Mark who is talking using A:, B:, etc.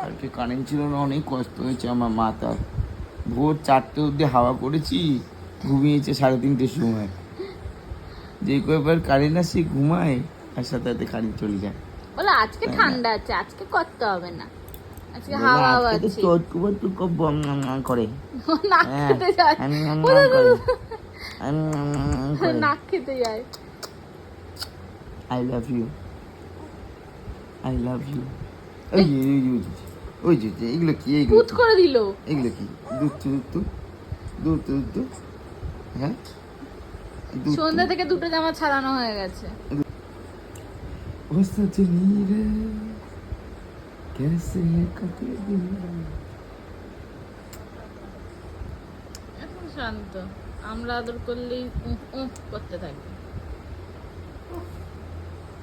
A: কালকে কারেন্ট ছিল না, অনেক কষ্ট হয়েছে আমার মাথার। ভোর 4টে অব্দি হাওয়া করেছি, ঘুমিয়েছে 3:30-টের সময়। যে কয়েকবার কারেন্ট আসে ঘুমায়, আর সাথে সাথে কারেন্ট চলে যায়।
B: বলে আজকে ঠান্ডা আছে, আজকে করতে হবে না, আজকে হাওয়া আছে।
A: খুব বম করে,
B: নাক খেতে যায়, নাক খেতে যায়।
A: I love you, I love you. ওই ওই যে এগুলো কি, এগুলো
B: পুত করে দিল।
A: এগুলো কি? দুধ হ্যাঁ,
B: সন্ধ্যা থেকে 2টো জামা ছাড়ানো হয়ে গেছে। এখন শান্ত, আমরা আদর করলেই করতে থাকি।